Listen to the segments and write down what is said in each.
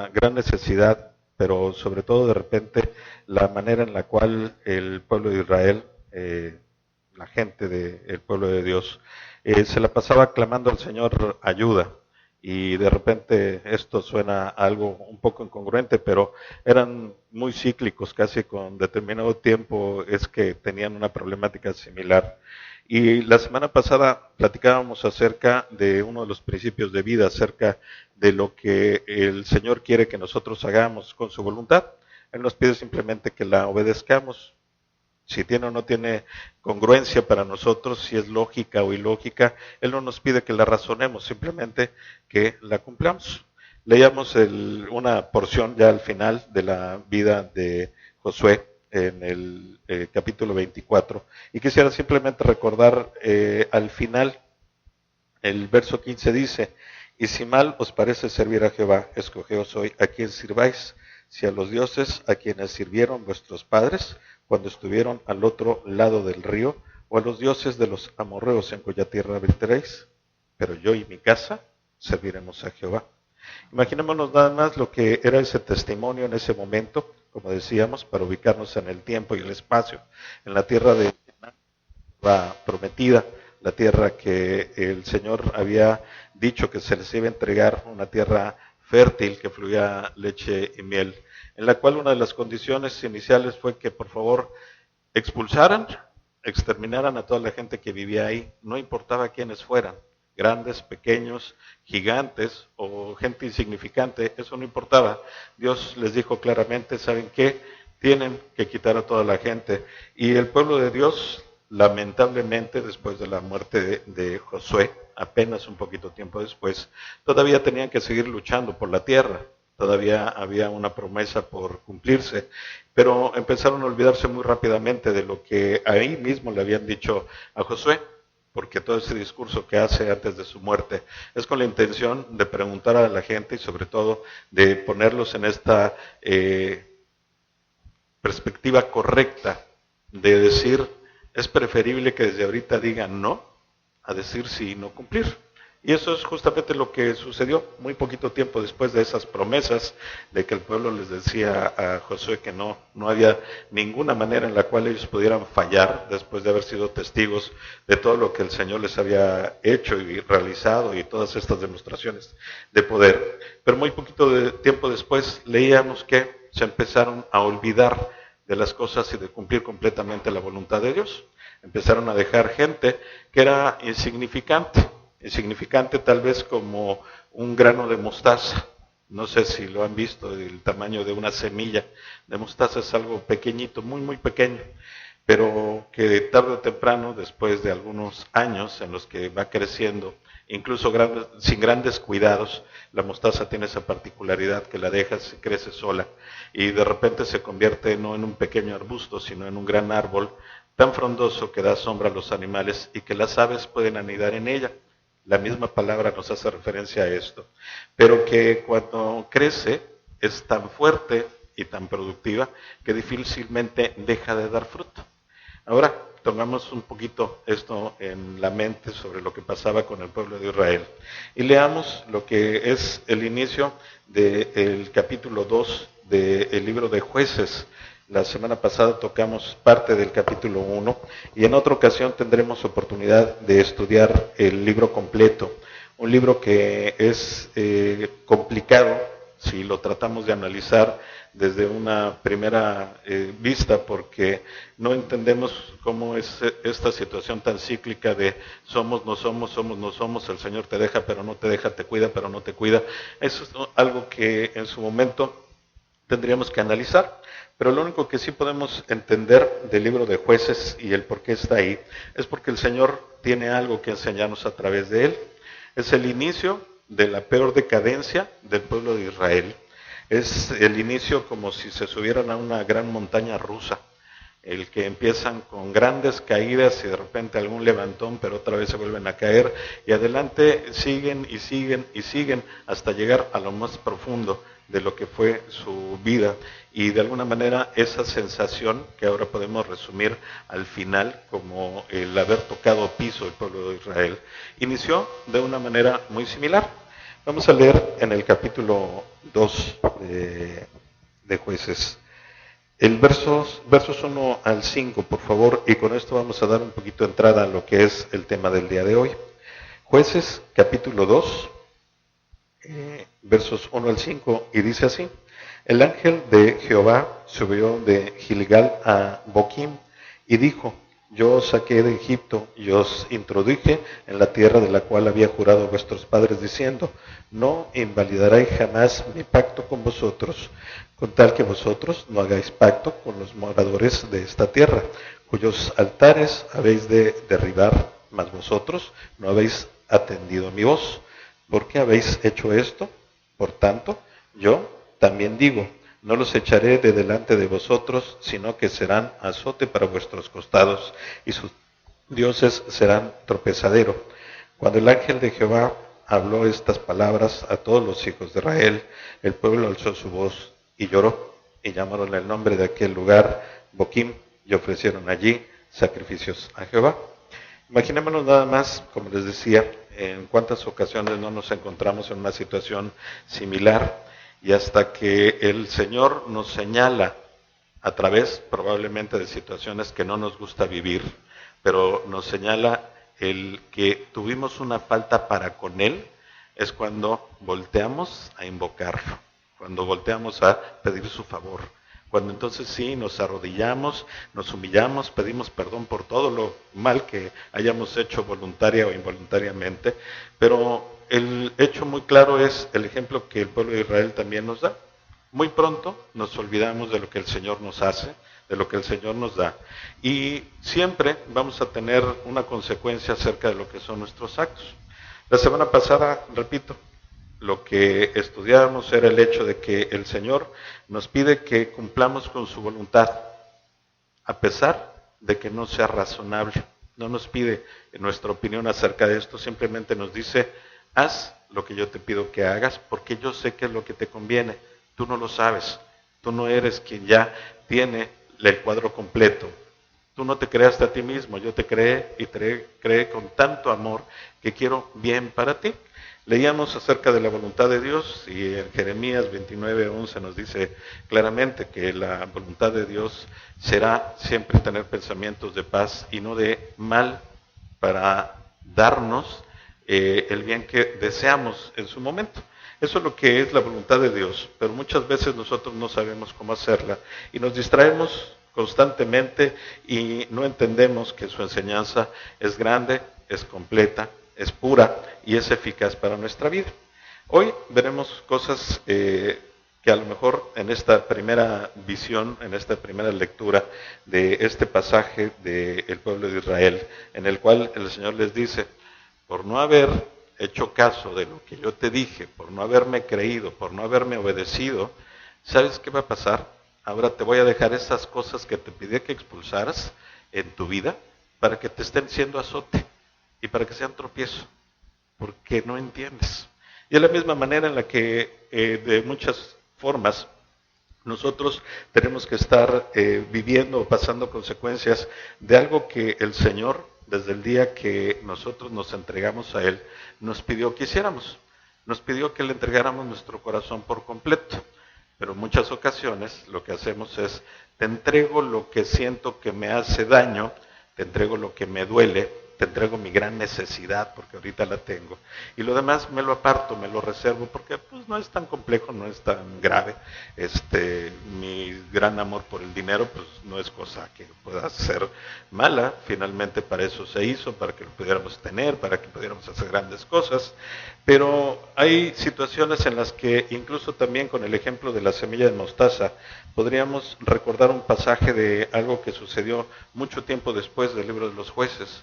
una gran necesidad, pero sobre todo de repente la manera en la cual el pueblo de Israel, la gente del pueblo de Dios, se la pasaba clamando al Señor ayuda. Y de repente esto suena a algo un poco incongruente, pero eran muy cíclicos, casi con determinado tiempo es que tenían una problemática similar. Y la semana pasada platicábamos acerca de uno de los principios de vida, acerca de lo que el Señor quiere que nosotros hagamos con su voluntad. Él nos pide simplemente que la obedezcamos. Si tiene o no tiene congruencia para nosotros, si es lógica o ilógica, Él no nos pide que la razonemos, simplemente que la cumplamos. Leíamos una porción ya al final de la vida de Josué en el capítulo 24 y quisiera simplemente recordar al final, el verso 15 dice: y si mal os parece servir a Jehová, escogeos hoy a quien sirváis, si a los dioses a quienes sirvieron vuestros padres cuando estuvieron al otro lado del río, o a los dioses de los amorreos en cuya tierra habitaréis, pero yo y mi casa serviremos a Jehová. Imaginémonos nada más lo que era ese testimonio en ese momento, como decíamos, para ubicarnos en el tiempo y el espacio, en la tierra de la prometida, la tierra que el Señor había dicho que se les iba a entregar, una tierra fértil que fluía leche y miel, en la cual una de las condiciones iniciales fue que por favor expulsaran, exterminaran a toda la gente que vivía ahí, no importaba quiénes fueran, grandes, pequeños, gigantes o gente insignificante, eso no importaba. Dios les dijo claramente: ¿saben qué? Tienen que quitar a toda la gente. Y el pueblo de Dios, lamentablemente, después de la muerte de Josué, apenas un poquito tiempo después, todavía tenían que seguir luchando por la tierra. Todavía había una promesa por cumplirse, pero empezaron a olvidarse muy rápidamente de lo que ahí mismo le habían dicho a Josué, porque todo ese discurso que hace antes de su muerte es con la intención de preguntar a la gente y sobre todo de ponerlos en esta perspectiva correcta, de decir: es preferible que desde ahorita digan no a decir sí y no cumplir. Y eso es justamente lo que sucedió muy poquito tiempo después de esas promesas de que el pueblo les decía a Josué que no había ninguna manera en la cual ellos pudieran fallar después de haber sido testigos de todo lo que el Señor les había hecho y realizado y todas estas demostraciones de poder. Pero muy poquito de tiempo después leíamos que se empezaron a olvidar de las cosas y de cumplir completamente la voluntad de Dios. Empezaron a dejar gente que era insignificante tal vez como un grano de mostaza. No sé si lo han visto, el tamaño de una semilla de mostaza es algo pequeñito, muy, muy pequeño, pero que tarde o temprano, después de algunos años en los que va creciendo, incluso sin grandes cuidados, la mostaza tiene esa particularidad que la dejas y crece sola y de repente se convierte no en un pequeño arbusto, sino en un gran árbol tan frondoso que da sombra a los animales y que las aves pueden anidar en ella. La misma palabra nos hace referencia a esto, pero que cuando crece es tan fuerte y tan productiva que difícilmente deja de dar fruto. Ahora, tomamos un poquito esto en la mente sobre lo que pasaba con el pueblo de Israel y leamos lo que es el inicio del capítulo 2 del libro de Jueces. La semana pasada tocamos parte del capítulo 1 y en otra ocasión tendremos oportunidad de estudiar el libro completo, un libro que es complicado si lo tratamos de analizar desde una primera vista, porque no entendemos cómo es esta situación tan cíclica de somos, no somos, somos, no somos, el Señor te deja pero no te deja, te cuida pero no te cuida. Eso es algo que en su momento tendríamos que analizar, pero lo único que sí podemos entender del libro de Jueces y el por qué está ahí es porque el Señor tiene algo que enseñarnos a través de él. Es el inicio de la peor decadencia del pueblo de Israel. Es el inicio como si se subieran a una gran montaña rusa, el que empiezan con grandes caídas y de repente algún levantón, pero otra vez se vuelven a caer y adelante siguen y siguen y siguen hasta llegar a lo más profundo de lo que fue su vida y de alguna manera esa sensación que ahora podemos resumir al final como el haber tocado piso el pueblo de Israel inició de una manera muy similar. Vamos a leer en el capítulo 2 de Jueces. El versos 1 al 5, por favor, y con esto vamos a dar un poquito de entrada a lo que es el tema del día de hoy. Jueces, capítulo 2, versos 1 al 5, y dice así: El ángel de Jehová subió de Gilgal a Boquim y dijo: Yo os saqué de Egipto y os introduje en la tierra de la cual había jurado a vuestros padres, diciendo: No invalidaré jamás mi pacto con vosotros, con tal que vosotros no hagáis pacto con los moradores de esta tierra, cuyos altares habéis de derribar, mas vosotros no habéis atendido mi voz. ¿Por qué habéis hecho esto? Por tanto, yo también digo: no los echaré de delante de vosotros, sino que serán azote para vuestros costados, y sus dioses serán tropezadero. Cuando el ángel de Jehová habló estas palabras a todos los hijos de Israel, el pueblo alzó su voz y lloró, y llamaron el nombre de aquel lugar Boquim, y ofrecieron allí sacrificios a Jehová. Imaginémonos nada más, como les decía, en cuántas ocasiones no nos encontramos en una situación similar, y hasta que el Señor nos señala a través probablemente de situaciones que no nos gusta vivir, pero nos señala el que tuvimos una falta para con Él, es cuando volteamos a invocarlo, cuando volteamos a pedir su favor, cuando entonces sí nos arrodillamos, nos humillamos, pedimos perdón por todo lo mal que hayamos hecho voluntaria o involuntariamente, pero el hecho muy claro es el ejemplo que el pueblo de Israel también nos da. Muy pronto nos olvidamos de lo que el Señor nos hace, de lo que el Señor nos da, y siempre vamos a tener una consecuencia acerca de lo que son nuestros actos. La semana pasada, repito, lo que estudiábamos era el hecho de que el Señor nos pide que cumplamos con su voluntad, a pesar de que no sea razonable. No nos pide nuestra opinión acerca de esto, simplemente nos dice: haz lo que yo te pido que hagas, porque yo sé que es lo que te conviene. Tú no lo sabes, tú no eres quien ya tiene el cuadro completo. Tú no te creaste a ti mismo, yo te creé y te creé con tanto amor que quiero bien para ti. Leíamos acerca de la voluntad de Dios y en Jeremías 29:11 nos dice claramente que la voluntad de Dios será siempre tener pensamientos de paz y no de mal, para darnos el bien que deseamos en su momento. Eso es lo que es la voluntad de Dios, pero muchas veces nosotros no sabemos cómo hacerla y nos distraemos constantemente y no entendemos que su enseñanza es grande, es completa, es pura y es eficaz para nuestra vida. Hoy veremos cosas que a lo mejor en esta primera visión, en esta primera lectura de este pasaje del pueblo de Israel, en el cual el Señor les dice: por no haber hecho caso de lo que yo te dije, por no haberme creído, por no haberme obedecido, ¿sabes qué va a pasar? Ahora te voy a dejar esas cosas que te pedí que expulsaras en tu vida para que te estén siendo azote y para que sean tropiezo, porque no entiendes. Y es la misma manera en la que de muchas formas nosotros tenemos que estar viviendo o pasando consecuencias de algo que el Señor, desde el día que nosotros nos entregamos a Él, nos pidió que hiciéramos. Nos pidió que le entregáramos nuestro corazón por completo. Pero en muchas ocasiones lo que hacemos es: te entrego lo que siento que me hace daño, te entrego lo que me duele, te entrego mi gran necesidad porque ahorita la tengo, y lo demás me lo aparto, me lo reservo porque pues no es tan complejo, no es tan grave. Mi gran amor por el dinero pues no es cosa que pueda ser mala, finalmente para eso se hizo, para que lo pudiéramos tener, para que pudiéramos hacer grandes cosas. Pero hay situaciones en las que, incluso también con el ejemplo de la semilla de mostaza, podríamos recordar un pasaje de algo que sucedió mucho tiempo después del libro de los Jueces,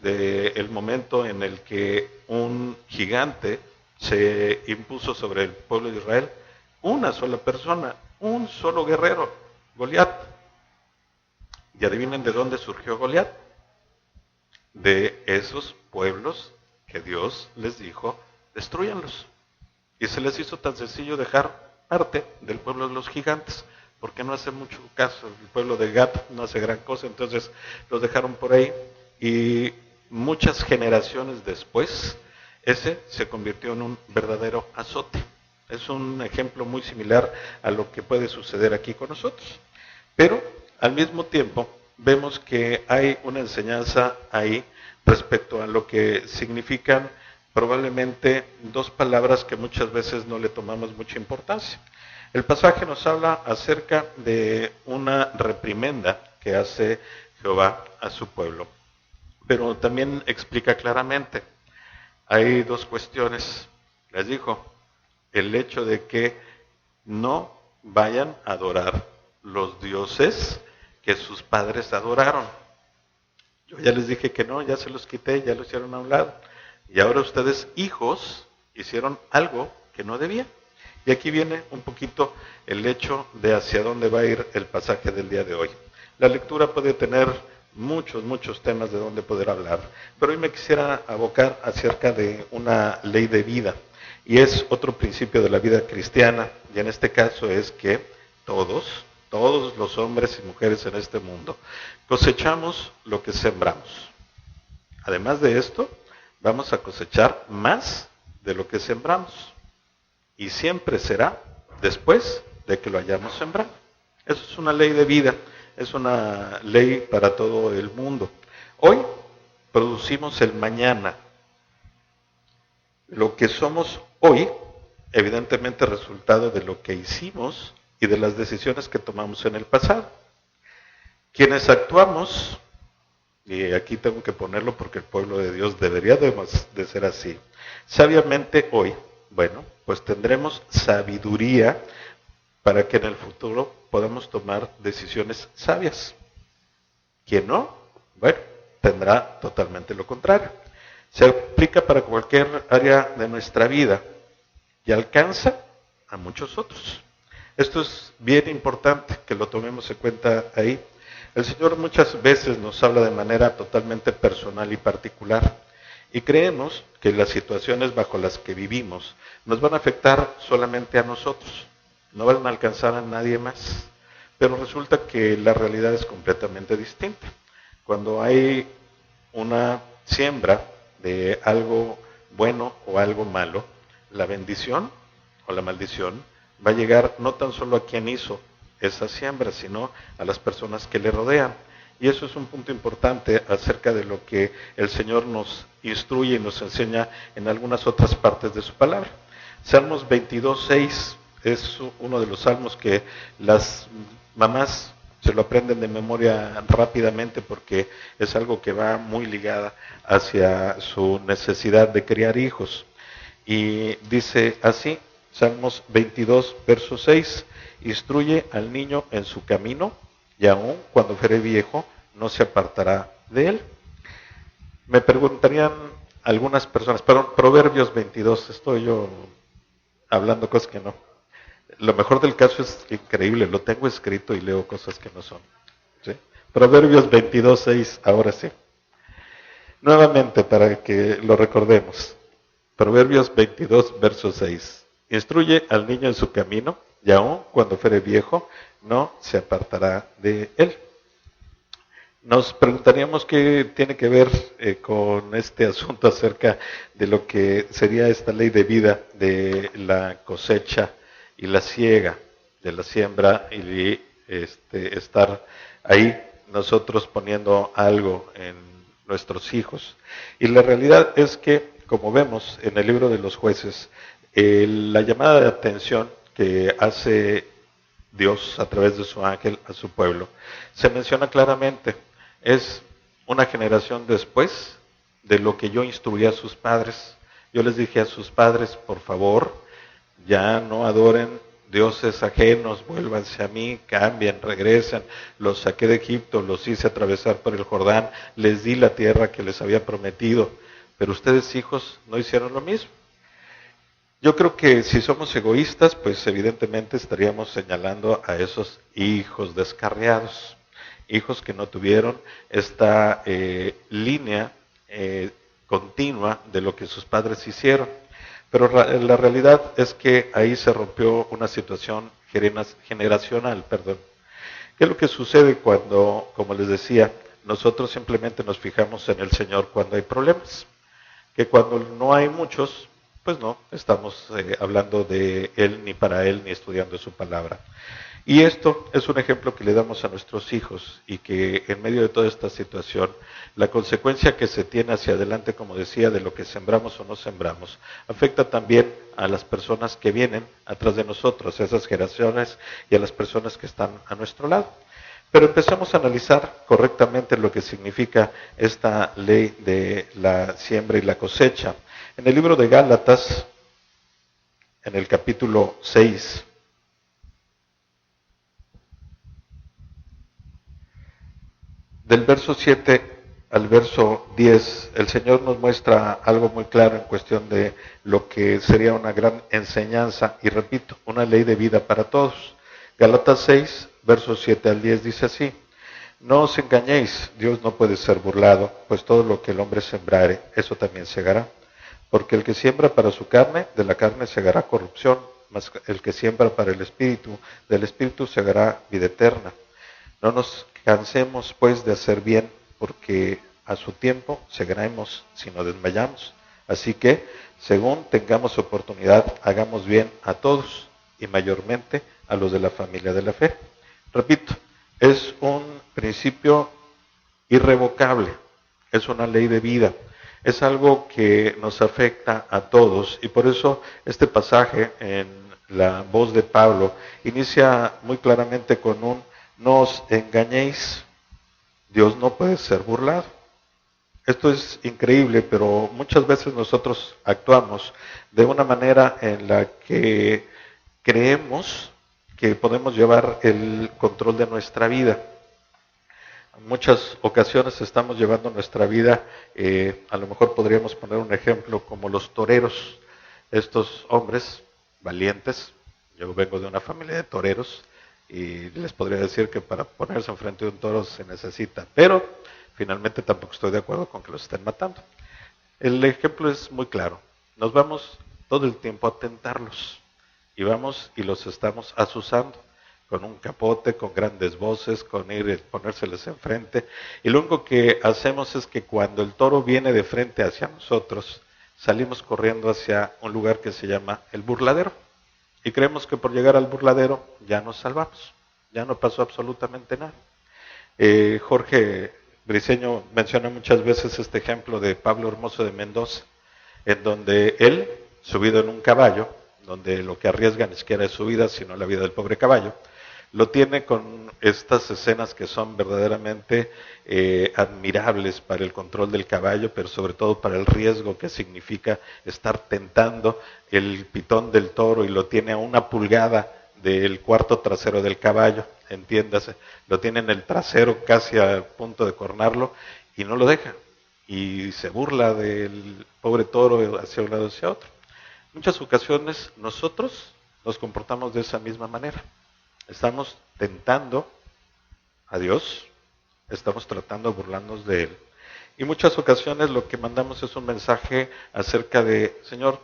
del momento en el que un gigante se impuso sobre el pueblo de Israel. Una sola persona, un solo guerrero, Goliat. Y adivinen de dónde surgió Goliat. De esos pueblos que Dios les dijo: destruyanlos. Y se les hizo tan sencillo dejar parte del pueblo de los gigantes, porque no hace mucho caso, el pueblo de Gat no hace gran cosa, entonces los dejaron por ahí. Y muchas generaciones después, ese se convirtió en un verdadero azote. Es un ejemplo muy similar a lo que puede suceder aquí con nosotros. Pero al mismo tiempo vemos que hay una enseñanza ahí respecto a lo que significan probablemente dos palabras que muchas veces no le tomamos mucha importancia. El pasaje nos habla acerca de una reprimenda que hace Jehová a su pueblo, pero también explica claramente, hay dos cuestiones. Les dijo, el hecho de que no vayan a adorar los dioses que sus padres adoraron. Yo ya les dije que no, ya se los quité, ya lo hicieron a un lado. Y ahora ustedes, hijos, hicieron algo que no debían. Y aquí viene un poquito el hecho de hacia dónde va a ir el pasaje del día de hoy. La lectura puede tener muchos temas de donde poder hablar, pero hoy me quisiera abocar acerca de una ley de vida, y es otro principio de la vida cristiana, y en este caso es que todos los hombres y mujeres en este mundo, cosechamos lo que sembramos. Además de esto, vamos a cosechar más de lo que sembramos, y siempre será después de que lo hayamos sembrado. Eso es una ley de vida. Es una ley para todo el mundo. Hoy producimos el mañana. Lo que somos hoy, evidentemente, resultado de lo que hicimos y de las decisiones que tomamos en el pasado. Quienes actuamos, y aquí tengo que ponerlo porque el pueblo de Dios debería de ser así, sabiamente hoy, bueno, pues tendremos sabiduría para que en el futuro podamos tomar decisiones sabias. Quien no, bueno, tendrá totalmente lo contrario. Se aplica para cualquier área de nuestra vida y alcanza a muchos otros. Esto es bien importante que lo tomemos en cuenta ahí. El Señor muchas veces nos habla de manera totalmente personal y particular, y creemos que las situaciones bajo las que vivimos nos van a afectar solamente a nosotros. No van a alcanzar a nadie más, pero resulta que la realidad es completamente distinta. Cuando hay una siembra de algo bueno o algo malo, la bendición o la maldición va a llegar no tan solo a quien hizo esa siembra, sino a las personas que le rodean. Y eso es un punto importante acerca de lo que el Señor nos instruye y nos enseña en algunas otras partes de su palabra. Salmos 22:6 es uno de los salmos que las mamás se lo aprenden de memoria rápidamente porque es algo que va muy ligada hacia su necesidad de criar hijos. Y dice así, Salmos 22, verso 6, instruye al niño en su camino y aun cuando fuere viejo no se apartará de él. Me preguntarían algunas personas, perdón, Proverbios 22, estoy yo hablando cosas que no. Lo mejor del caso es increíble, lo tengo escrito y leo cosas que no son. ¿Sí? Proverbios 22:6, ahora sí. Nuevamente, para que lo recordemos. Proverbios 22, verso 6. Instruye al niño en su camino, y aun cuando fuere viejo, no se apartará de él. Nos preguntaríamos qué tiene que ver con este asunto acerca de lo que sería esta ley de vida de la cosecha y la siega, de la siembra y estar ahí nosotros poniendo algo en nuestros hijos. Y la realidad es que, como vemos en el libro de los jueces, la llamada de atención que hace Dios a través de su ángel a su pueblo, se menciona claramente, es una generación después de lo que yo instruí a sus padres. Yo les dije a sus padres, por favor, ya no adoren dioses ajenos, vuélvanse a mí, cambien, regresen. Los saqué de Egipto, los hice atravesar por el Jordán, les di la tierra que les había prometido, pero ustedes, hijos, no hicieron lo mismo. Yo creo que si somos egoístas, pues evidentemente estaríamos señalando a esos hijos descarriados, hijos que no tuvieron esta línea continua de lo que sus padres hicieron. Pero la realidad es que ahí se rompió una situación generacional, perdón. ¿Qué es lo que sucede cuando, como les decía, nosotros simplemente nos fijamos en el Señor cuando hay problemas? que cuando no hay muchos, pues no estamos hablando de Él, ni para Él, ni estudiando su palabra. Y esto es un ejemplo que le damos a nuestros hijos y que en medio de toda esta situación, la consecuencia que se tiene hacia adelante, como decía, de lo que sembramos o no sembramos, afecta también a las personas que vienen atrás de nosotros, a esas generaciones y a las personas que están a nuestro lado. Pero empezamos a analizar correctamente lo que significa esta ley de la siembra y la cosecha. En el libro de Gálatas, en el capítulo 6, del verso 7 al verso 10, el Señor nos muestra algo muy claro en cuestión de lo que sería una gran enseñanza y, repito, una ley de vida para todos. Gálatas 6, versos 7 al 10 dice así: no os engañéis, Dios no puede ser burlado, pues todo lo que el hombre sembrare, eso también segará. Porque el que siembra para su carne, de la carne segará corrupción, mas el que siembra para el Espíritu, del Espíritu segará vida eterna. No nos cansemos pues de hacer bien, porque a su tiempo segaremos si no desmayamos. Así que, según tengamos oportunidad, hagamos bien a todos, y mayormente a los de la familia de la fe. Repito, es un principio irrevocable, es una ley de vida, es algo que nos afecta a todos, y por eso este pasaje en la voz de Pablo inicia muy claramente con un: no os engañéis, Dios no puede ser burlado. Esto es increíble, pero muchas veces nosotros actuamos de una manera en la que creemos que podemos llevar el control de nuestra vida. En muchas ocasiones estamos llevando nuestra vida, a lo mejor podríamos poner un ejemplo como los toreros, estos hombres valientes. Yo vengo de una familia de toreros y les podría decir que para ponerse enfrente de un toro se necesita, pero finalmente tampoco estoy de acuerdo con que los estén matando. El ejemplo es muy claro, nos vamos todo el tiempo a tentarlos y vamos y los estamos asusando con un capote, con grandes voces, con ponérseles enfrente, y lo único que hacemos es que cuando el toro viene de frente hacia nosotros, salimos corriendo hacia un lugar que se llama el burladero, y creemos que por llegar al burladero ya nos salvamos, ya no pasó absolutamente nada. Jorge Briceño menciona muchas veces este ejemplo de Pablo Hermoso de Mendoza, en donde él, subido en un caballo, donde lo que arriesga ni siquiera es su vida, sino la vida del pobre caballo, lo tiene con estas escenas que son verdaderamente admirables para el control del caballo, pero sobre todo para el riesgo que significa estar tentando el pitón del toro, y lo tiene a una pulgada del cuarto trasero del caballo, entiéndase, lo tiene en el trasero casi a punto de cornarlo y no lo deja, y se burla del pobre toro hacia un lado y hacia otro. En muchas ocasiones nosotros nos comportamos de esa misma manera. Estamos tentando a Dios, estamos tratando de burlarnos de Él. Y muchas ocasiones lo que mandamos es un mensaje acerca de: Señor,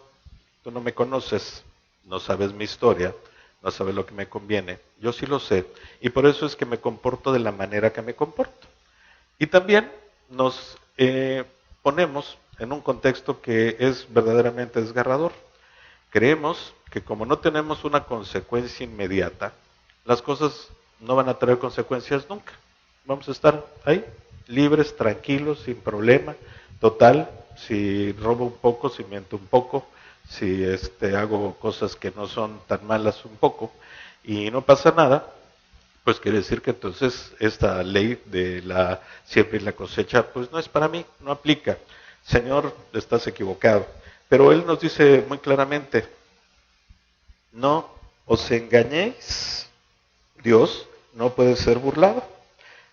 tú no me conoces, no sabes mi historia, no sabes lo que me conviene, yo sí lo sé, y por eso es que me comporto de la manera que me comporto. Y también nos ponemos en un contexto que es verdaderamente desgarrador. Creemos que como no tenemos una consecuencia inmediata, las cosas no van a traer consecuencias nunca. Vamos a estar ahí, libres, tranquilos, sin problema. Total, si robo un poco, si miento un poco, si hago cosas que no son tan malas un poco, y no pasa nada, pues quiere decir que entonces esta ley de la siembra y la cosecha, pues no es para mí, no aplica. Señor, estás equivocado. Pero Él nos dice muy claramente: no os engañéis, Dios no puede ser burlado.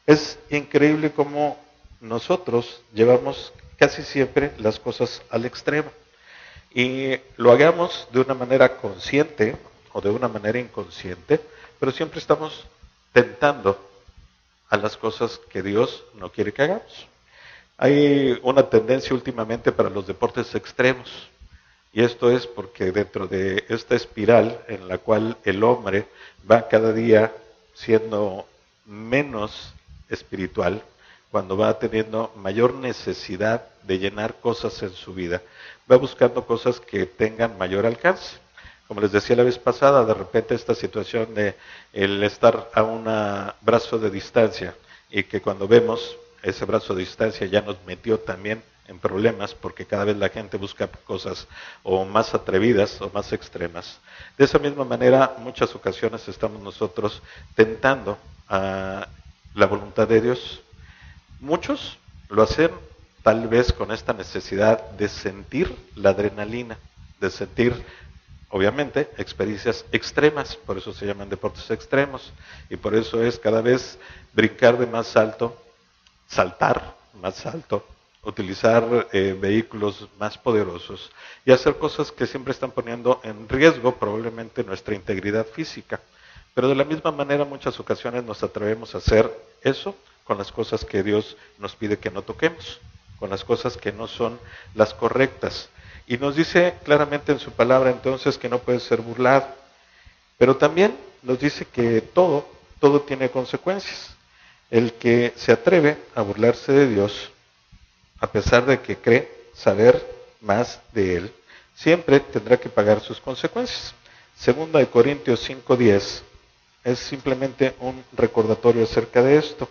Es increíble cómo nosotros llevamos casi siempre las cosas al extremo, y lo hagamos de una manera consciente o de una manera inconsciente, pero siempre estamos tentando a las cosas que Dios no quiere que hagamos. Hay una tendencia últimamente para los deportes extremos, y esto es porque dentro de esta espiral en la cual el hombre va cada día siendo menos espiritual, cuando va teniendo mayor necesidad de llenar cosas en su vida. Va buscando cosas que tengan mayor alcance. Como les decía la vez pasada, de repente esta situación de el estar a un brazo de distancia y que cuando vemos ese brazo de distancia ya nos metió también en problemas porque cada vez la gente busca cosas o más atrevidas o más extremas. De esa misma manera, muchas ocasiones estamos nosotros tentando a la voluntad de Dios. Muchos lo hacen tal vez con esta necesidad de sentir la adrenalina, de sentir, obviamente, experiencias extremas, por eso se llaman deportes extremos, y por eso es cada vez brincar de más alto, saltar más alto, utilizar vehículos más poderosos y hacer cosas que siempre están poniendo en riesgo probablemente nuestra integridad física. Pero de la misma manera, muchas ocasiones nos atrevemos a hacer eso con las cosas que Dios nos pide que no toquemos, con las cosas que no son las correctas. Y nos dice claramente en su palabra entonces que no puede ser burlado. Pero también nos dice que todo tiene consecuencias. El que se atreve a burlarse de Dios, a pesar de que cree saber más de Él, siempre tendrá que pagar sus consecuencias. Segunda de Corintios 5:10 es simplemente un recordatorio acerca de esto.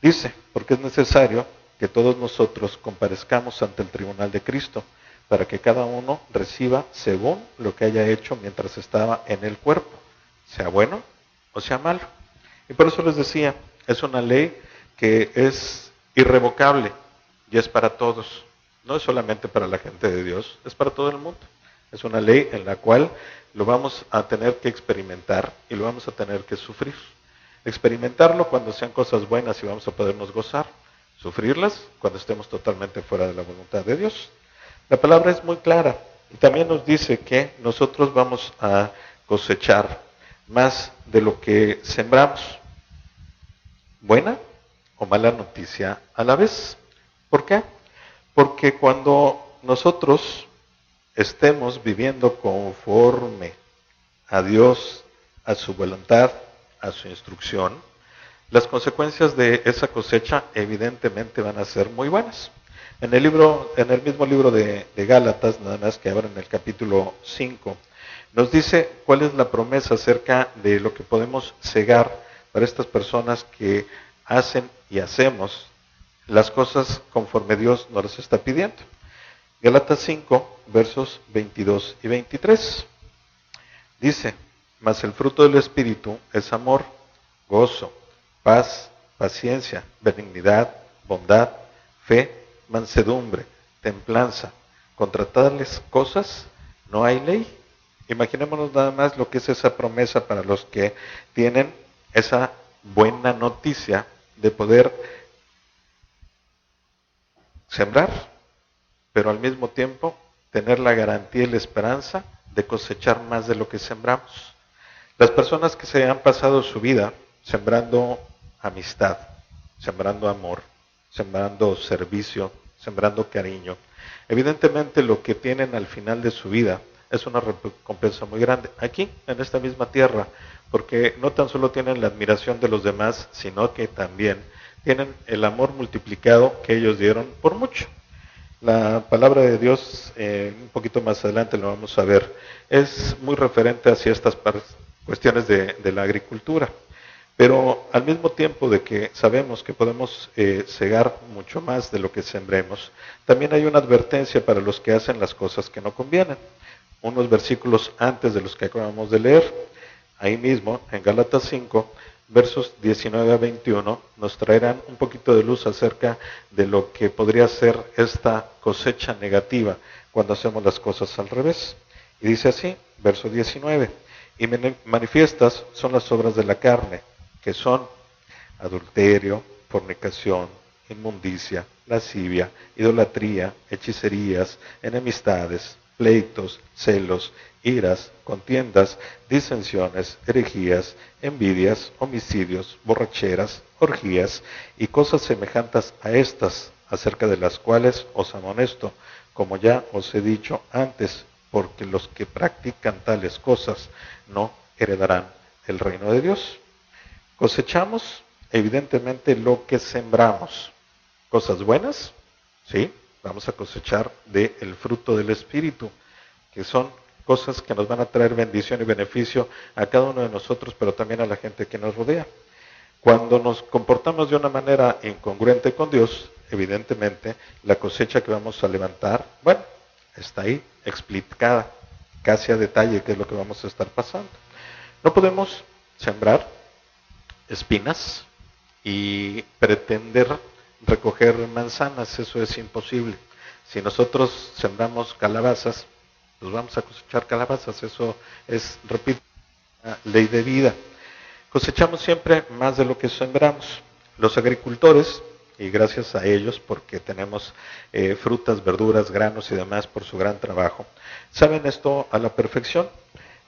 Dice, porque es necesario que todos nosotros comparezcamos ante el tribunal de Cristo, para que cada uno reciba según lo que haya hecho mientras estaba en el cuerpo, sea bueno o sea malo. Y por eso les decía, es una ley que es irrevocable y es para todos. No es solamente para la gente de Dios, es para todo el mundo. Es una ley en la cual lo vamos a tener que experimentar y lo vamos a tener que sufrir. Experimentarlo cuando sean cosas buenas y vamos a podernos gozar. Sufrirlas cuando estemos totalmente fuera de la voluntad de Dios. La palabra es muy clara y también nos dice que nosotros vamos a cosechar más de lo que sembramos. Buena o mala noticia a la vez. ¿Por qué? Porque cuando nosotros estemos viviendo conforme a Dios, a su voluntad, a su instrucción, las consecuencias de esa cosecha evidentemente van a ser muy buenas. En el mismo libro de Gálatas, nada más que ahora en el capítulo 5, nos dice cuál es la promesa acerca de lo que podemos cegar para estas personas que hacen y hacemos las cosas conforme Dios nos las está pidiendo. Gálatas 5, versos 22 y 23. Dice, mas el fruto del Espíritu es amor, gozo, paz, paciencia, benignidad, bondad, fe, mansedumbre, templanza. Contra tales cosas no hay ley. Imaginémonos nada más lo que es esa promesa para los que tienen esa buena noticia de poder sembrar, pero al mismo tiempo tener la garantía y la esperanza de cosechar más de lo que sembramos. Las personas que se han pasado su vida sembrando amistad, sembrando amor, sembrando servicio, sembrando cariño, evidentemente lo que tienen al final de su vida es una recompensa muy grande, aquí, en esta misma tierra, porque no tan solo tienen la admiración de los demás, sino que también tienen el amor multiplicado que ellos dieron por mucho. La palabra de Dios, un poquito más adelante lo vamos a ver, es muy referente hacia estas cuestiones de la agricultura. Pero al mismo tiempo de que sabemos que podemos cegar mucho más de lo que sembremos, también hay una advertencia para los que hacen las cosas que no convienen. Unos versículos antes de los que acabamos de leer, ahí mismo, en Gálatas 5, versos 19 a 21, nos traerán un poquito de luz acerca de lo que podría ser esta cosecha negativa cuando hacemos las cosas al revés. Y dice así, verso 19, y manifiestas son las obras de la carne, que son adulterio, fornicación, inmundicia, lascivia, idolatría, hechicerías, enemistades, pleitos, celos, iras, contiendas, disensiones, herejías, envidias, homicidios, borracheras, orgías y cosas semejantes a estas, acerca de las cuales os amonesto, como ya os he dicho antes, porque los que practican tales cosas no heredarán el reino de Dios. Cosechamos evidentemente lo que sembramos. Cosas buenas, sí, vamos a cosechar del fruto del Espíritu, que son cosas que nos van a traer bendición y beneficio a cada uno de nosotros, pero también a la gente que nos rodea. Cuando nos comportamos de una manera incongruente con Dios, evidentemente la cosecha que vamos a levantar, bueno, está ahí explicada, casi a detalle qué es lo que vamos a estar pasando. No podemos sembrar espinas y pretender recoger manzanas, eso es imposible. Si nosotros sembramos calabazas, pues vamos a cosechar calabazas, eso es, repito, una ley de vida. Cosechamos siempre más de lo que sembramos. Los agricultores, y gracias a ellos porque tenemos frutas, verduras, granos y demás por su gran trabajo, saben esto a la perfección.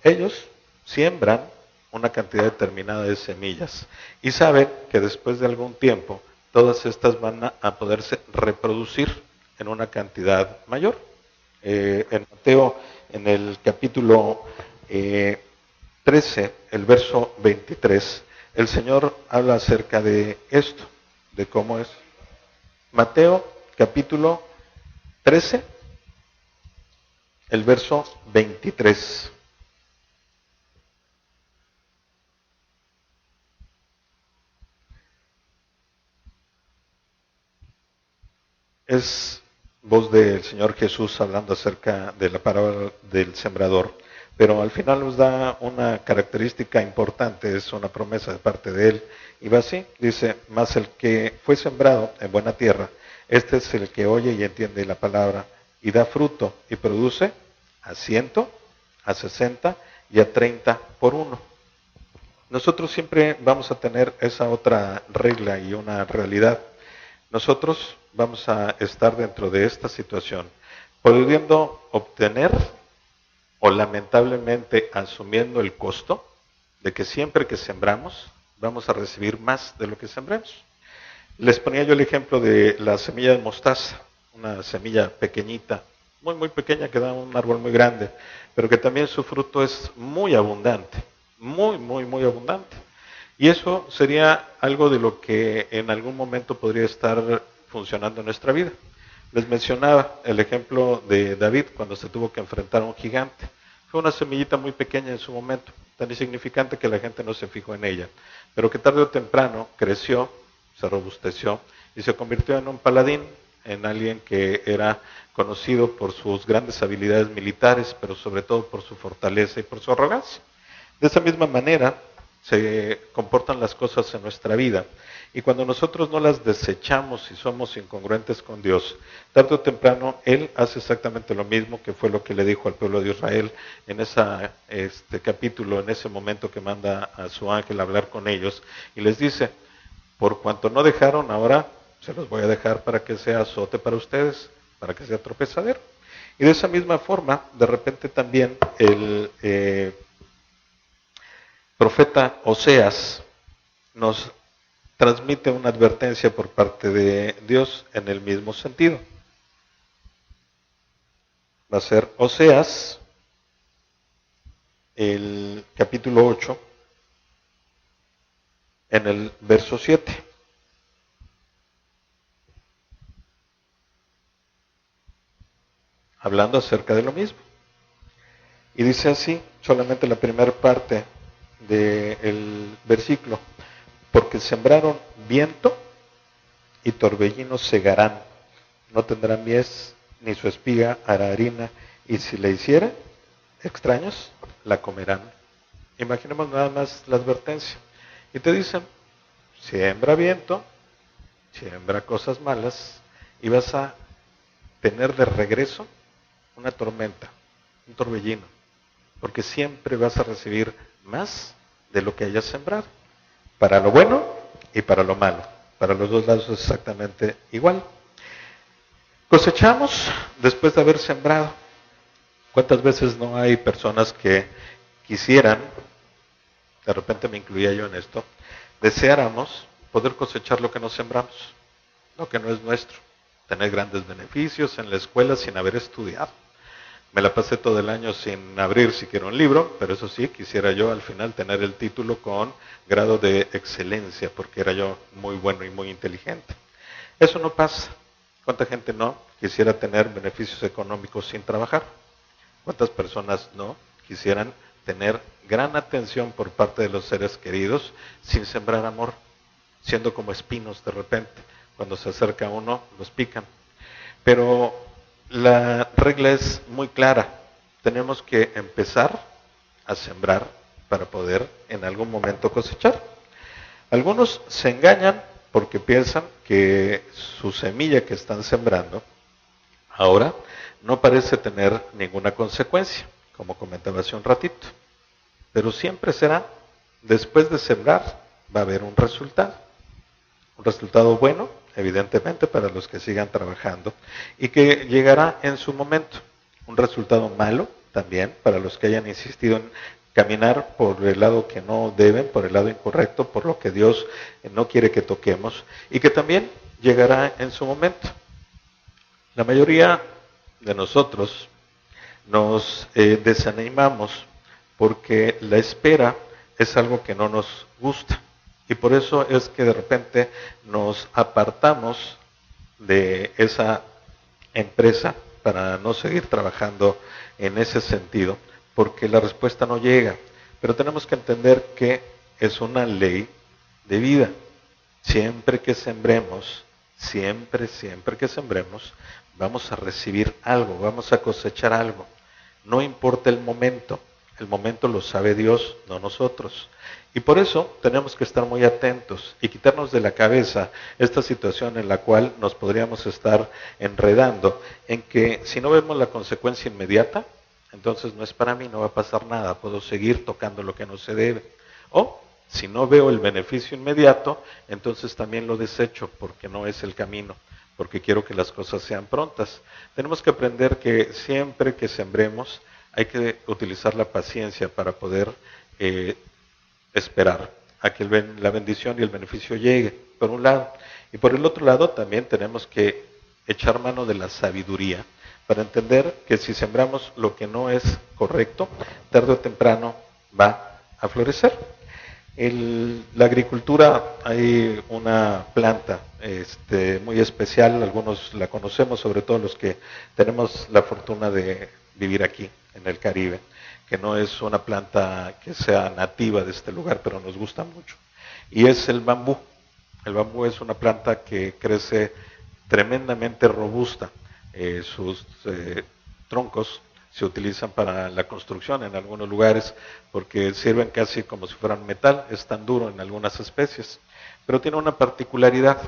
Ellos siembran una cantidad determinada de semillas y saben que después de algún tiempo todas estas van a poderse reproducir en una cantidad mayor. En Mateo, en el capítulo 13, el verso 23, el Señor habla acerca de esto, de cómo es. Mateo, capítulo 13, el verso 23. Es voz del Señor Jesús hablando acerca de la parábola del sembrador, pero al final nos da una característica importante, es una promesa de parte de Él, y va así, dice, mas el que fue sembrado en buena tierra, este es el que oye y entiende la palabra, y da fruto, y produce a 100, a 60 y a 30 por uno. Nosotros siempre vamos a tener esa otra regla y una realidad. Nosotros vamos a estar dentro de esta situación, pudiendo obtener o lamentablemente asumiendo el costo de que siempre que sembramos vamos a recibir más de lo que sembremos. Les ponía yo el ejemplo de la semilla de mostaza, una semilla pequeñita, muy muy pequeña que da un árbol muy grande, pero que también su fruto es muy abundante, muy abundante. Y eso sería algo de lo que en algún momento podría estar funcionando en nuestra vida. Les mencionaba el ejemplo de David cuando se tuvo que enfrentar a un gigante. Fue una semillita muy pequeña en su momento, tan insignificante que la gente no se fijó en ella, pero que tarde o temprano creció, se robusteció y se convirtió en un paladín, en alguien que era conocido por sus grandes habilidades militares, pero sobre todo por su fortaleza y por su arrogancia. De esa misma manera se comportan las cosas en nuestra vida. Y cuando nosotros no las desechamos y somos incongruentes con Dios, tarde o temprano Él hace exactamente lo mismo, que fue lo que le dijo al pueblo de Israel en ese capítulo, en ese momento que manda a su ángel a hablar con ellos, y les dice, por cuanto no dejaron, ahora se los voy a dejar para que sea azote para ustedes, para que sea tropezadero. Y de esa misma forma, de repente también el profeta Oseas nos transmite una advertencia por parte de Dios en el mismo sentido. Va a ser Oseas, el capítulo 8, en el verso 7. Hablando acerca de lo mismo. Y dice así, solamente la primera parte del versículo, porque sembraron viento y torbellinos segarán, no tendrán mies, ni su espiga hará harina, y si le hiciera extraños, la comerán. Imaginemos nada más la advertencia. Y te dicen, siembra viento, siembra cosas malas, y vas a tener de regreso una tormenta, un torbellino, porque siempre vas a recibir más de lo que hayas sembrado, para lo bueno y para lo malo. Para los dos lados es exactamente igual. Cosechamos después de haber sembrado. ¿Cuántas veces no hay personas que quisieran, de repente me incluía yo en esto, deseáramos poder cosechar lo que no sembramos, lo que no es nuestro, tener grandes beneficios en la escuela sin haber estudiado, Me la pasé todo el año sin abrir siquiera un libro, pero eso sí, quisiera yo al final tener el título con grado de excelencia, porque era yo muy bueno y muy inteligente. Eso no pasa. ¿Cuánta gente no quisiera tener beneficios económicos sin trabajar? ¿Cuántas personas no quisieran tener gran atención por parte de los seres queridos sin sembrar amor, siendo como espinos de repente? Cuando se acerca a uno, los pican. Pero la regla es muy clara. Tenemos que empezar a sembrar para poder en algún momento cosechar. Algunos se engañan porque piensan que su semilla que están sembrando ahora no parece tener ninguna consecuencia, como comentaba hace un ratito. Pero siempre será, después de sembrar, va a haber un resultado. Un resultado bueno, evidentemente, para los que sigan trabajando y que llegará en su momento. Un resultado malo también para los que hayan insistido en caminar por el lado que no deben, por el lado incorrecto, por lo que Dios no quiere que toquemos y que también llegará en su momento. La mayoría de nosotros nos desanimamos porque la espera es algo que no nos gusta. Y por eso es que de repente nos apartamos de esa empresa para no seguir trabajando en ese sentido, porque la respuesta no llega. Pero tenemos que entender que es una ley de vida. Siempre que sembremos, siempre que sembremos, vamos a recibir algo, vamos a cosechar algo. No importa el momento lo sabe Dios, no nosotros. Y por eso tenemos que estar muy atentos y quitarnos de la cabeza esta situación en la cual nos podríamos estar enredando, en que si no vemos la consecuencia inmediata, entonces no es para mí, no va a pasar nada, puedo seguir tocando lo que no se debe. O si no veo el beneficio inmediato, entonces también lo desecho porque no es el camino, porque quiero que las cosas sean prontas. Tenemos que aprender que siempre que sembremos, hay que utilizar la paciencia para poder esperar a que la bendición y el beneficio llegue, por un lado. Y por el otro lado también tenemos que echar mano de la sabiduría para entender que si sembramos lo que no es correcto, tarde o temprano va a florecer. La agricultura, hay una planta muy especial, algunos la conocemos, sobre todo los que tenemos la fortuna de vivir aquí en el Caribe, que no es una planta que sea nativa de este lugar, pero nos gusta mucho. Y es el bambú. El bambú es una planta que crece tremendamente robusta. Sus troncos se utilizan para la construcción en algunos lugares porque sirven casi como si fueran metal, es tan duro en algunas especies. Pero tiene una particularidad.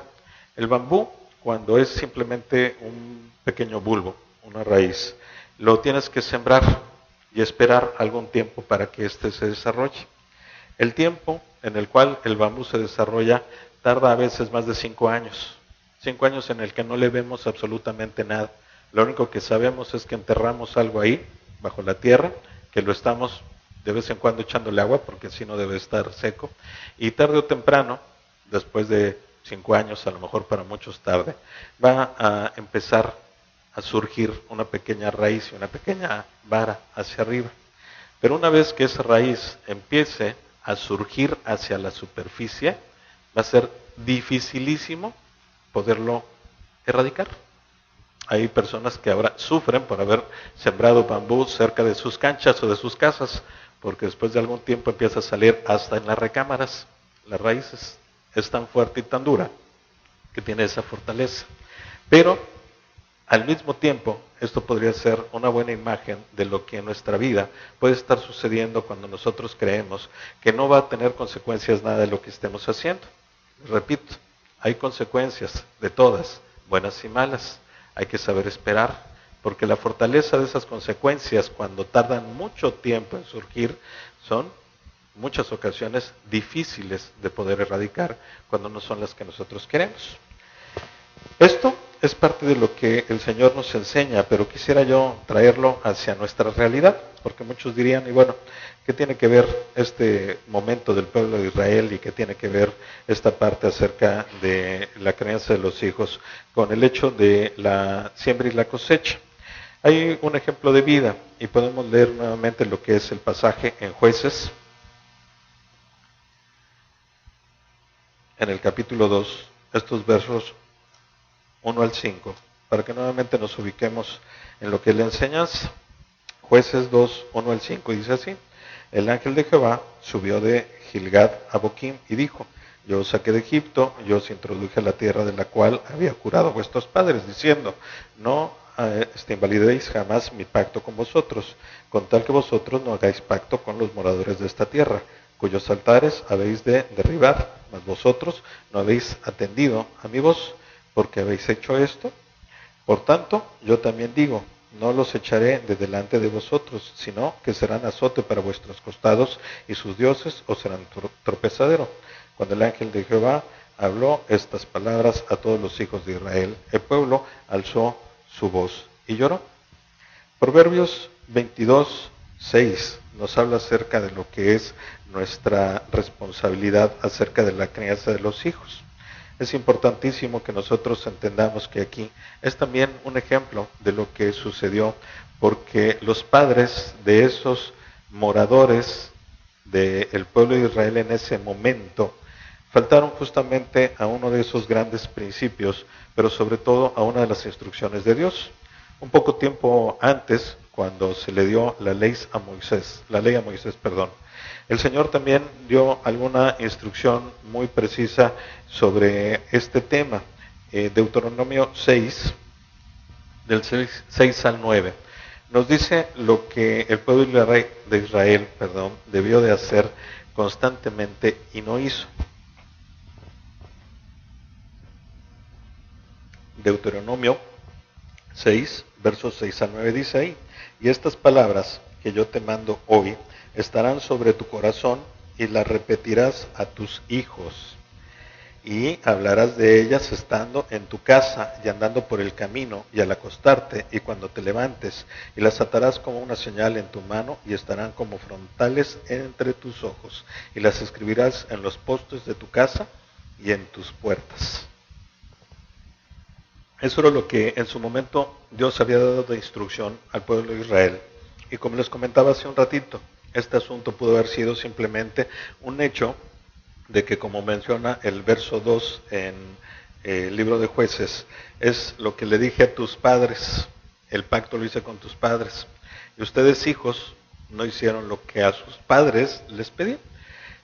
El bambú, cuando es simplemente un pequeño bulbo, una raíz, lo tienes que sembrar y esperar algún tiempo para que éste se desarrolle. El tiempo en el cual el bambú se desarrolla tarda a veces más de 5 años. 5 años en el que no le vemos absolutamente nada. Lo único que sabemos es que enterramos algo ahí, bajo la tierra, que lo estamos de vez en cuando echándole agua, porque si no debe estar seco. Y tarde o temprano, después de 5 años, a lo mejor para muchos tarde, va a empezar a surgir una pequeña raíz y una pequeña vara hacia arriba. Pero una vez que esa raíz empiece a surgir hacia la superficie, va a ser dificilísimo poderlo erradicar. Hay personas que ahora sufren por haber sembrado bambú cerca de sus canchas o de sus casas, porque después de algún tiempo empieza a salir hasta en las recámaras. Las raíces es tan fuerte y tan dura que tiene esa fortaleza. Pero al mismo tiempo, esto podría ser una buena imagen de lo que en nuestra vida puede estar sucediendo cuando nosotros creemos que no va a tener consecuencias nada de lo que estemos haciendo. Repito, hay consecuencias de todas, buenas y malas. Hay que saber esperar, porque la fortaleza de esas consecuencias, cuando tardan mucho tiempo en surgir, son muchas ocasiones difíciles de poder erradicar cuando no son las que nosotros queremos. Esto es parte de lo que el Señor nos enseña, pero quisiera yo traerlo hacia nuestra realidad, porque muchos dirían, y bueno, ¿qué tiene que ver este momento del pueblo de Israel y qué tiene que ver esta parte acerca de la crianza de los hijos con el hecho de la siembra y la cosecha? Hay un ejemplo de vida y podemos leer nuevamente lo que es el pasaje en Jueces, en el capítulo 2, estos versos 1 al 5, para que nuevamente nos ubiquemos en lo que es la enseñanza. Jueces 2, 1 al 5, dice así: el ángel de Jehová subió de Gilgad a Boquim y dijo: yo os saqué de Egipto, yo os introduje a la tierra de la cual había jurado a vuestros padres, diciendo: no invalidéis jamás mi pacto con vosotros, con tal que vosotros no hagáis pacto con los moradores de esta tierra, cuyos altares habéis de derribar, mas vosotros no habéis atendido a mi voz, porque habéis hecho esto. Por tanto, yo también digo: no los echaré de delante de vosotros, sino que serán azote para vuestros costados, y sus dioses os serán tropezadero. Cuando el ángel de Jehová habló estas palabras a todos los hijos de Israel, el pueblo alzó su voz y lloró. Proverbios 22, 6 nos habla acerca de lo que es nuestra responsabilidad acerca de la crianza de los hijos. Es importantísimo que nosotros entendamos que aquí es también un ejemplo de lo que sucedió, porque los padres de esos moradores del pueblo de Israel en ese momento faltaron justamente a uno de esos grandes principios, pero sobre todo a una de las instrucciones de Dios. Un poco tiempo antes, cuando se le dio la ley a Moisés, el Señor también dio alguna instrucción muy precisa sobre este tema. Deuteronomio 6, del 6 al 9, nos dice lo que el pueblo de Israel debió de hacer constantemente y no hizo. Deuteronomio 6, versos 6 al 9 dice ahí: y estas palabras que yo te mando hoy estarán sobre tu corazón, y las repetirás a tus hijos, y hablarás de ellas estando en tu casa y andando por el camino y al acostarte y cuando te levantes, y las atarás como una señal en tu mano y estarán como frontales entre tus ojos, y las escribirás en los postes de tu casa y en tus puertas. Eso era lo que en su momento Dios había dado de instrucción al pueblo de Israel. Y como les comentaba hace un ratito, este asunto pudo haber sido simplemente un hecho de que, como menciona el verso 2 en el libro de Jueces, es lo que le dije a tus padres, el pacto lo hice con tus padres. Y ustedes, hijos, no hicieron lo que a sus padres les pedí.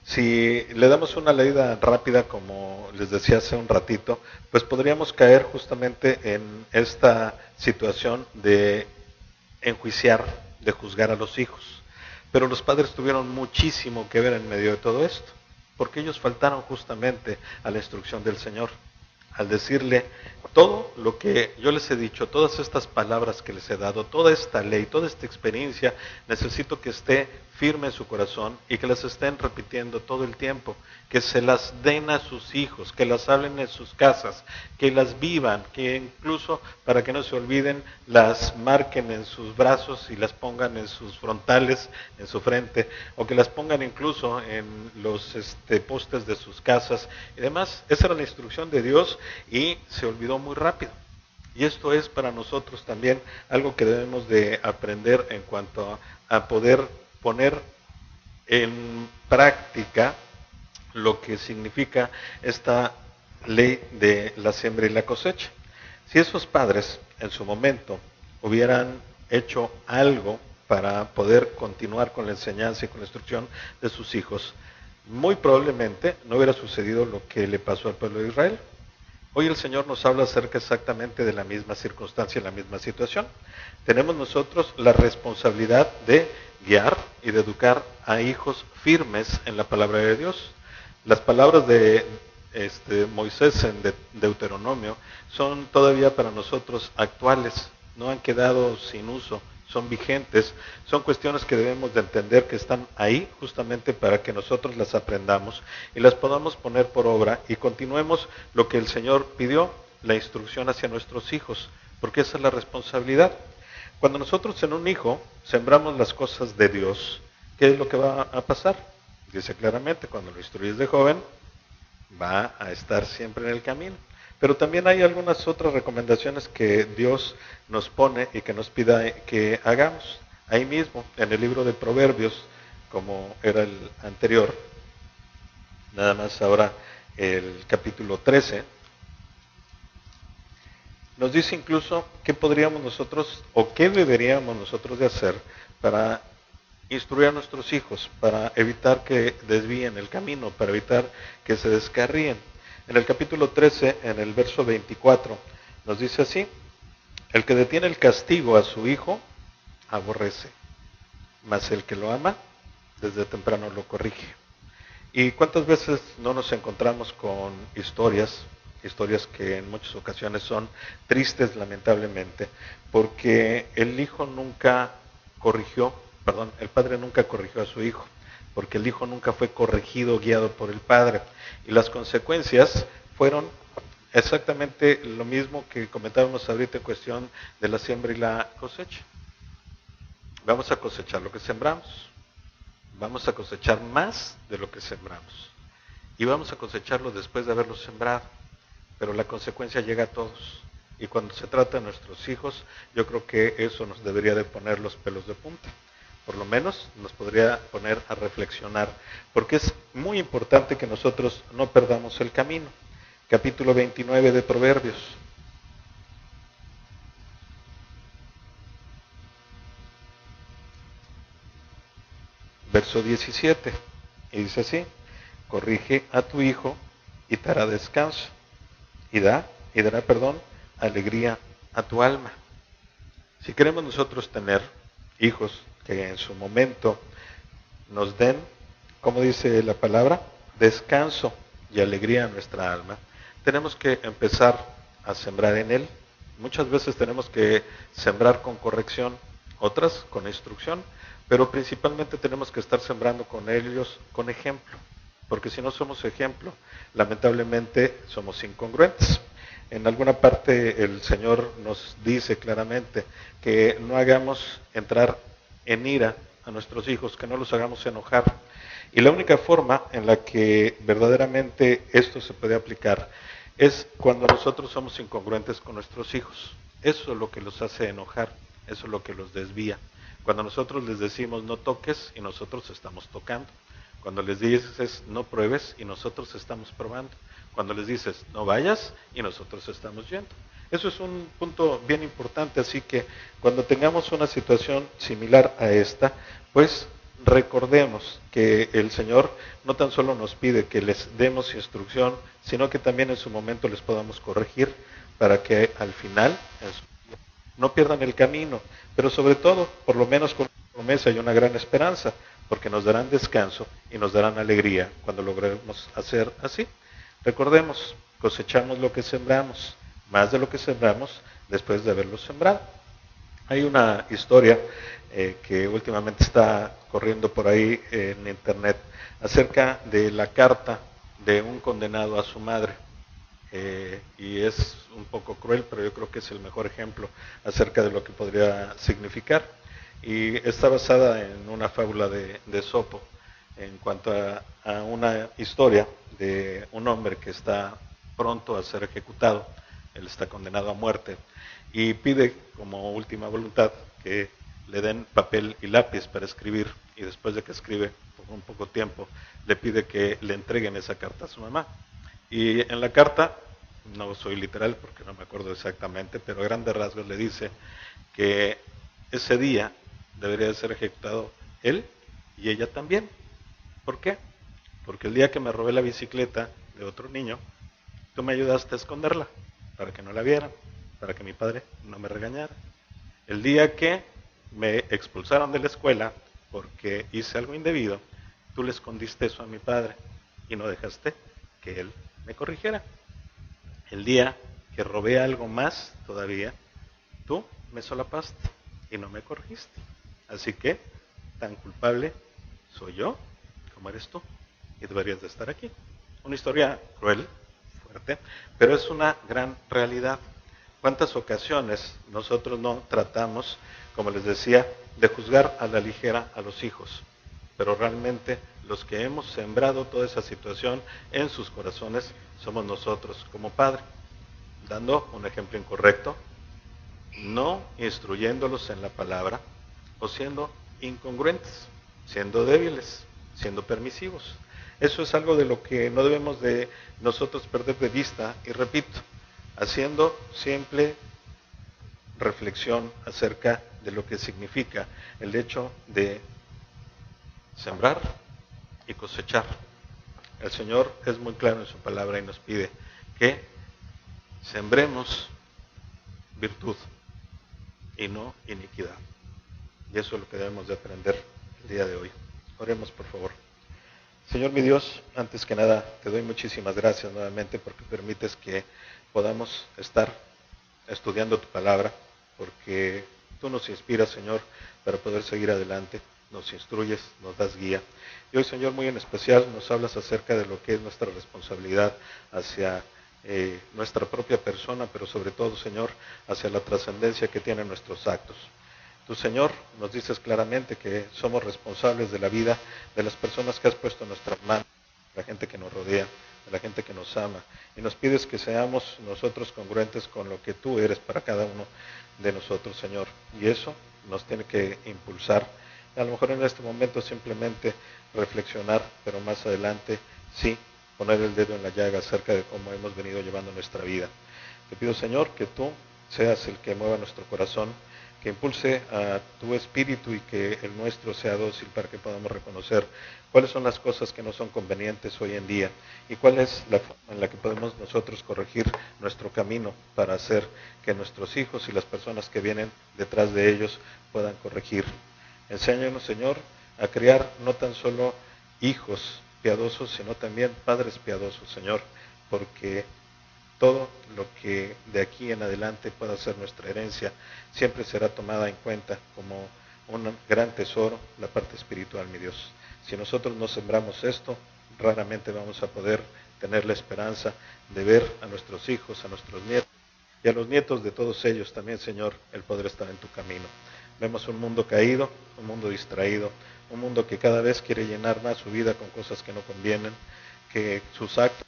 Si le damos una leída rápida, como les decía hace un ratito, pues podríamos caer justamente en esta situación de enjuiciar, de juzgar a los hijos. Pero los padres tuvieron muchísimo que ver en medio de todo esto, porque ellos faltaron justamente a la instrucción del Señor. Al decirle todo lo que yo les he dicho, todas estas palabras que les he dado, toda esta ley, toda esta experiencia, necesito que esté firme en su corazón y que las estén repitiendo todo el tiempo, que se las den a sus hijos, que las hablen en sus casas, que las vivan, que incluso, para que no se olviden, las marquen en sus brazos y las pongan en sus frontales, en su frente, o que las pongan incluso en los postes de sus casas y demás. Esa era la instrucción de Dios y se olvidó muy rápido. Y esto es para nosotros también algo que debemos de aprender en cuanto a poder poner en práctica lo que significa esta ley de la siembra y la cosecha. Si esos padres en su momento hubieran hecho algo para poder continuar con la enseñanza y con la instrucción de sus hijos, muy probablemente no hubiera sucedido lo que le pasó al pueblo de Israel. Hoy el Señor nos habla acerca exactamente de la misma circunstancia, la misma situación. Tenemos nosotros la responsabilidad de guiar y de educar a hijos firmes en la palabra de Dios. Las palabras de Moisés en Deuteronomio son todavía para nosotros actuales, no han quedado sin uso, son vigentes, son cuestiones que debemos de entender que están ahí justamente para que nosotros las aprendamos y las podamos poner por obra y continuemos lo que el Señor pidió, la instrucción hacia nuestros hijos, porque esa es la responsabilidad. Cuando nosotros en un hijo sembramos las cosas de Dios, ¿qué es lo que va a pasar? Dice claramente, cuando lo instruyes de joven, va a estar siempre en el camino. Pero también hay algunas otras recomendaciones que Dios nos pone y que nos pida que hagamos. Ahí mismo, en el libro de Proverbios, como era el anterior, nada más ahora el capítulo 13, nos dice incluso qué podríamos nosotros o qué deberíamos nosotros de hacer para instruir a nuestros hijos, para evitar que desvíen el camino, para evitar que se descarríen. En el capítulo 13, en el verso 24, nos dice así: el que detiene el castigo a su hijo, aborrece, mas el que lo ama, desde temprano lo corrige. ¿Y cuántas veces no nos encontramos con historias que en muchas ocasiones son tristes, lamentablemente, porque el padre nunca corrigió a su hijo, porque el hijo nunca fue corregido, guiado por el padre, y las consecuencias fueron exactamente lo mismo que comentábamos ahorita en cuestión de la siembra y la cosecha. Vamos a cosechar lo que sembramos. Vamos a cosechar más de lo que sembramos. Y vamos a cosecharlo después de haberlo sembrado. Pero la consecuencia llega a todos. Y cuando se trata de nuestros hijos, yo creo que eso nos debería de poner los pelos de punta. Por lo menos nos podría poner a reflexionar. Porque es muy importante que nosotros no perdamos el camino. Capítulo 29 de Proverbios. Verso 17, y dice así: corrige a tu hijo y te hará descanso, y dará, alegría a tu alma. Si queremos nosotros tener hijos que en su momento nos den, como dice la palabra, descanso y alegría a nuestra alma, tenemos que empezar a sembrar en él. Muchas veces tenemos que sembrar con corrección, otras con instrucción, pero principalmente tenemos que estar sembrando con ellos con ejemplo, porque si no somos ejemplo, lamentablemente somos incongruentes. En alguna parte el Señor nos dice claramente que no hagamos entrar en ira a nuestros hijos, que no los hagamos enojar. Y la única forma en la que verdaderamente esto se puede aplicar es cuando nosotros somos incongruentes con nuestros hijos. Eso es lo que los hace enojar, eso es lo que los desvía. Cuando nosotros les decimos no toques y nosotros estamos tocando. Cuando les dices no pruebes y nosotros estamos probando. Cuando les dices no vayas y nosotros estamos yendo. Eso es un punto bien importante, así que cuando tengamos una situación similar a esta, pues recordemos que el Señor no tan solo nos pide que les demos instrucción, sino que también en su momento les podamos corregir para que al final no pierdan el camino, pero sobre todo, por lo menos con una promesa y una gran esperanza, porque nos darán descanso y nos darán alegría cuando logremos hacer así. Recordemos, cosechamos lo que sembramos, más de lo que sembramos después de haberlo sembrado. Hay una historia que últimamente está corriendo por ahí en internet acerca de la carta de un condenado a su madre. Y es un poco cruel, pero yo creo que es el mejor ejemplo acerca de lo que podría significar. Y está basada en una fábula de Esopo, en cuanto a una historia de un hombre que está pronto a ser ejecutado. Él está condenado a muerte y pide como última voluntad que le den papel y lápiz para escribir, y después de que escribe por un poco tiempo le pide que le entreguen esa carta a su mamá. Y en la carta, no soy literal porque no me acuerdo exactamente, pero a grandes rasgos le dice que ese día debería de ser ejecutado él y ella también. ¿Por qué? Porque el día que me robé la bicicleta de otro niño, tú me ayudaste a esconderla para que no la vieran, para que mi padre no me regañara. El día que me expulsaron de la escuela porque hice algo indebido, tú le escondiste eso a mi padre y no dejaste que él me corrigiera. El día que robé algo más todavía, tú me solapaste y no me corregiste. Así que tan culpable soy yo como eres tú y deberías de estar aquí. Una historia cruel, fuerte, pero es una gran realidad. ¿Cuántas ocasiones nosotros no tratamos, como les decía, de juzgar a la ligera a los hijos? Pero realmente los que hemos sembrado toda esa situación en sus corazones somos nosotros como padre. dando un ejemplo incorrecto, no instruyéndolos en la palabra o siendo incongruentes, siendo débiles, siendo permisivos. Eso es algo de lo que no debemos de nosotros perder de vista y repito, haciendo simple reflexión acerca de lo que significa el hecho de sembrar y cosechar. El Señor es muy claro en su palabra y nos pide que sembremos virtud y no iniquidad. Y eso es lo que debemos de aprender el día de hoy. Oremos, por favor. Señor mi Dios, antes que nada te doy muchísimas gracias nuevamente porque permites que podamos estar estudiando tu palabra, porque tú nos inspiras, Señor, para poder seguir adelante, nos instruyes, nos das guía. Y hoy, Señor, muy en especial nos hablas acerca de lo que es nuestra responsabilidad hacia nuestra propia persona, pero sobre todo, Señor, hacia la trascendencia que tienen nuestros actos. Tú, Señor, nos dices claramente que somos responsables de la vida de las personas que has puesto en nuestras manos, de la gente que nos rodea, de la gente que nos ama. Y nos pides que seamos nosotros congruentes con lo que tú eres para cada uno de nosotros, Señor. Y eso nos tiene que impulsar. A lo mejor en este momento simplemente reflexionar, pero más adelante sí poner el dedo en la llaga acerca de cómo hemos venido llevando nuestra vida. Te pido, Señor, que tú seas el que mueva nuestro corazón, que impulse a tu espíritu y que el nuestro sea dócil para que podamos reconocer cuáles son las cosas que no son convenientes hoy en día y cuál es la forma en la que podemos nosotros corregir nuestro camino para hacer que nuestros hijos y las personas que vienen detrás de ellos puedan corregir. Enséñanos, Señor, a criar no tan solo hijos piadosos, sino también padres piadosos, Señor, porque todo lo que de aquí en adelante pueda ser nuestra herencia siempre será tomada en cuenta como un gran tesoro, la parte espiritual, mi Dios. Si nosotros no sembramos esto, raramente vamos a poder tener la esperanza de ver a nuestros hijos, a nuestros nietos y a los nietos de todos ellos también, Señor, el poder estar en tu camino. Vemos un mundo caído, un mundo distraído, un mundo que cada vez quiere llenar más su vida con cosas que no convienen, que sus actos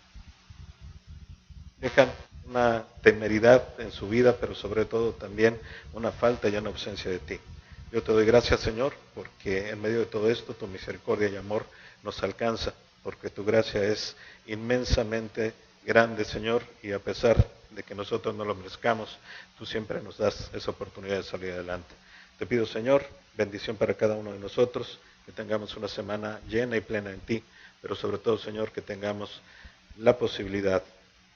dejan una temeridad en su vida, pero sobre todo también una falta y una ausencia de ti. Yo te doy gracias, Señor, porque en medio de todo esto tu misericordia y amor nos alcanza, porque tu gracia es inmensamente grande, Señor, y a pesar de que nosotros no lo merezcamos, tú siempre nos das esa oportunidad de salir adelante. Te pido, Señor, bendición para cada uno de nosotros, que tengamos una semana llena y plena en ti, pero sobre todo, Señor, que tengamos la posibilidad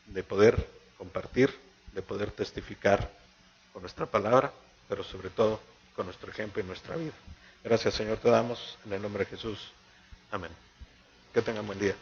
de poder compartir, de poder testificar con nuestra palabra, pero sobre todo con nuestro ejemplo y nuestra vida. Gracias, Señor, te damos en el nombre de Jesús. Amén. Que tengan buen día.